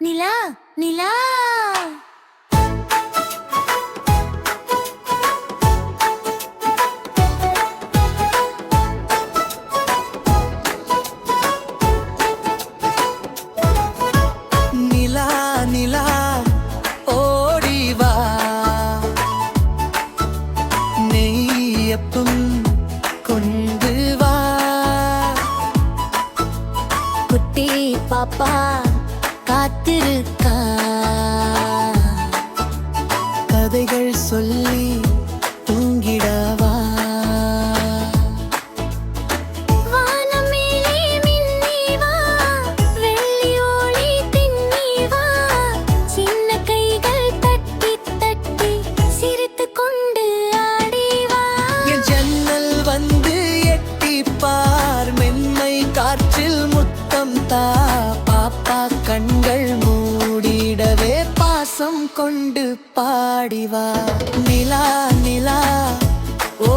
நிலா நிலா நிலா நிலா ஓடி வா நெய்யப்பம் கொண்டு வா குட்டி பாப்பா காத்திருக்கா கதைகள் சொல்லி தூங்கிடவா வானமேலே மின்னி வா, வெள்ளி ஒளி தின்னி வா, சின்ன கைகள் தட்டி தட்டி சிரித்துக் கொண்டு ஆடி வா. என் ஜன்னல் வந்து எட்டி பார் மென்மை காற்றில் முத்தம் தா பாப்பா கண்கள் மூடிடவே பாசம் கொண்டு பாடிவா நிலா நிலா ஓ